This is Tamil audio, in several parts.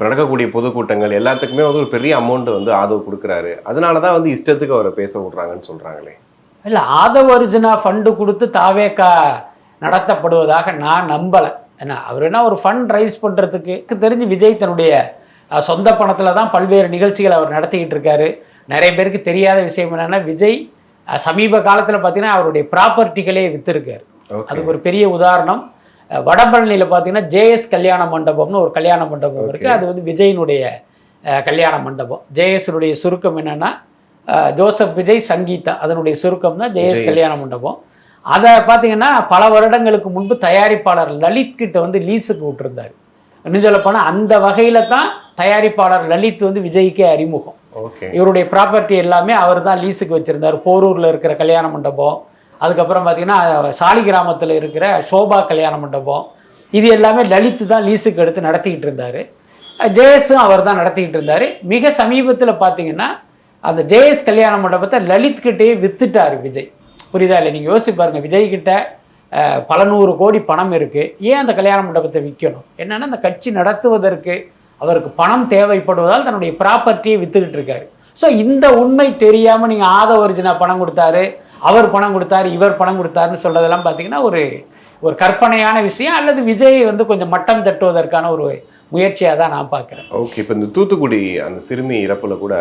இப்போ நடக்கக்கூடிய பொதுக்கூட்டங்கள் எல்லாத்துக்குமே வந்து ஒரு பெரிய அமௌண்ட் வந்து ஆதரவு கொடுக்குறாரு. அதனால தான் வந்து இஷ்டத்துக்கு அவரை பேச விட்றாங்கன்னு சொல்கிறாங்களே. இல்லை, ஆதவ அர்ஜுனா ஃபண்டு கொடுத்து தாவேக்கா நடத்தப்படுவதாக நான் நம்பலை. ஏன்னா அவர் என்ன ஒரு ஃபண்ட் ரைஸ் பண்ணுறதுக்கு தெரிஞ்சு விஜய் தன்னுடைய சொந்த பணத்தில் தான் பல்வேறு நிகழ்ச்சிகள் அவர் நடத்திக்கிட்டு இருக்காரு. நிறைய பேருக்கு தெரியாத விஷயம் என்னென்னா, விஜய் சமீப காலத்தில் பார்த்தீங்கன்னா அவருடைய ப்ராப்பர்ட்டிகளே விற்றுருக்காரு. அதுக்கு ஒரு பெரிய உதாரணம் வடபழனியில் பார்த்தீங்கன்னா ஜேஎஸ் கல்யாண மண்டபம்னு ஒரு கல்யாண மண்டபம் இருக்குது. அது வந்து விஜயினுடைய கல்யாண மண்டபம். ஜேஎஸ்னுடைய சுருக்கம் என்னென்னா ஜோசப் விஜய் சங்கீதா, அதனுடைய சுருக்கம் தான் ஜேஎஸ் கல்யாண மண்டபம். அதை பார்த்தீங்கன்னா பல வருடங்களுக்கு முன்பு தயாரிப்பாளர் லலித் கிட்ட வந்து லீஸுக்கு விட்டுருந்தார். இன்னும் சொல்ல போனால் அந்த வகையில் தான் தயாரிப்பாளர் லலித் வந்து விஜய்க்கே அறிமுகம். இவருடைய ப்ராப்பர்ட்டி எல்லாமே அவர் தான் லீஸுக்கு வச்சுருந்தார். போரூரில் இருக்கிற கல்யாண மண்டபம், அதுக்கப்புறம் பார்த்தீங்கன்னா சாலிகிராமத்தில் இருக்கிற சோபா கல்யாண மண்டபம், இது எல்லாமே லலித் தான் லீஸுக்கு எடுத்து நடத்திக்கிட்டு இருந்தார். ஜேஎஸும் அவர் தான் நடத்திக்கிட்டு இருந்தார். மிக சமீபத்தில் பார்த்தீங்கன்னா அந்த ஜேஎஸ் கல்யாண மண்டபத்தை லலித்கிட்டே வித்துட்டார் விஜய். புரியுதா இல்லை? நீங்கள் யோசிச்சு பாருங்கள், விஜய்கிட்ட பல 100 கோடி பணம் இருக்குது. ஏன் அந்த கல்யாண மண்டபத்தை விற்கணும்? என்னென்னா அந்த கட்சி நடத்துவதற்கு அவருக்கு பணம் தேவைப்படுவதால் தன்னுடைய ப்ராப்பர்ட்டியை விற்றுக்கிட்டு இருக்காரு. ஸோ இந்த உண்மை தெரியாமல் நீங்கள் ஆதவ அர்ஜுனா பணம் கொடுத்தாரு, அவர் பணம் கொடுத்தாரு, இவர் பணம் கொடுத்தாருன்னு சொல்கிறதெல்லாம் பார்த்தீங்கன்னா ஒரு கற்பனையான விஷயம், அல்லது விஜய் வந்து கொஞ்சம் மட்டம் தட்டுவதற்கான ஒரு முயற்சியாக தான் நான் பார்க்குறேன். ஓகே, இப்போ இந்த தூத்துக்குடி அந்த சிறுமி இறப்பில் கூட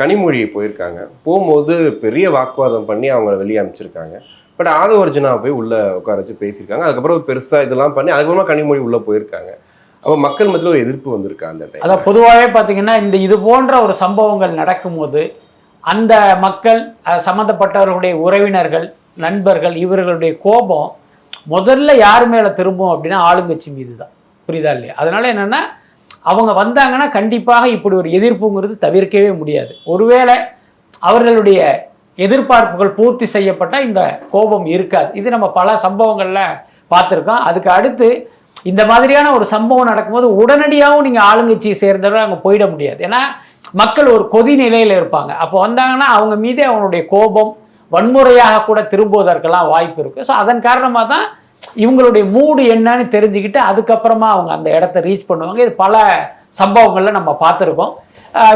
கனிமொழி போயிருக்காங்க. போகும்போது பெரிய வாக்குவாதம் பண்ணி அவங்க வெளியே அனுப்பிச்சிருக்காங்க. பட் ஆதவ அர்ஜுனா போய் உள்ளே உட்கார வச்சு பேசியிருக்காங்க. அதுக்கப்புறம் பெருசாக இதெல்லாம் பண்ணி அதுக்கப்புறமா கனிமொழி உள்ளே போயிருக்காங்க. அப்போ மக்கள் மத்தியில் ஒரு எதிர்ப்பு வந்திருக்கா அந்த டைம்? அதான் பொதுவாகவே பார்த்தீங்கன்னா இது போன்ற ஒரு சம்பவங்கள் நடக்கும்போது அந்த மக்கள் சம்மந்தப்பட்டவர்களுடைய உறவினர்கள், நண்பர்கள், இவர்களுடைய கோபம் முதல்ல யார் மேலே திரும்பும் அப்படின்னா ஆளுங்கட்சி மீது தான். புரியுதா இல்லையா? அதனால என்னென்னா அவங்க வந்தாங்கன்னா கண்டிப்பாக இப்படி ஒரு எதிர்ப்புங்கிறது தவிர்க்கவே முடியாது. ஒருவேளை அவர்களுடைய எதிர்பார்ப்புகள் பூர்த்தி செய்யப்பட்டால் இந்த கோபம் இருக்காது. இது நம்ம பல சம்பவங்களில் பார்த்துருக்கோம். அதுக்கு அடுத்து இந்த மாதிரியான ஒரு சம்பவம் நடக்கும்போது உடனடியாகவும் நீங்கள் ஆளுங்கட்சியை சேர்ந்தவர்கள் அங்கே போயிட முடியாது. ஏன்னா மக்கள் ஒரு கொதி நிலையில் இருப்பாங்க. அப்போ வந்தாங்கன்னா அவங்க மீதே அவங்களுடைய கோபம் வன்முறையாக கூட திரும்புவதற்கெல்லாம் வாய்ப்பு இருக்குது. ஸோ அதன் காரணமாக தான் இவங்களுடைய மூடு என்னன்னு தெரிஞ்சுக்கிட்டு அதுக்கப்புறமா அவங்க அந்த இடத்த ரீச் பண்ணுவாங்க. இது பல சம்பவங்களில் நம்ம பார்த்துருக்கோம்.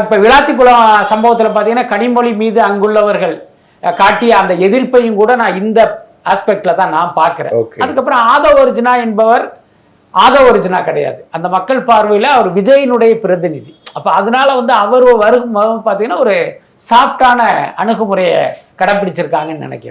இப்போ விளாத்திக்குளம் சம்பவத்தில் பார்த்தீங்கன்னா கனிமொழி மீது அங்குள்ளவர்கள் காட்டிய அந்த எதிர்ப்பையும் கூட நான் இந்த ஆஸ்பெக்டில் தான் நான் பார்க்குறேன். அதுக்கப்புறம் ஆதவ அர்ஜுனா என்பவர் ஆதவ அர்ஜுனா கிடையாது. அந்த மக்கள் பார்வையில் அவர் விஜயினுடைய பிரதிநிதி. அப்போ அதனால வந்து அவர் வரும் பார்த்தீங்கன்னா ஒரு சாஃப்டான அணுகுமுறையை கடைப்பிடிச்சிருக்காங்கன்னு நினைக்கிறேன்.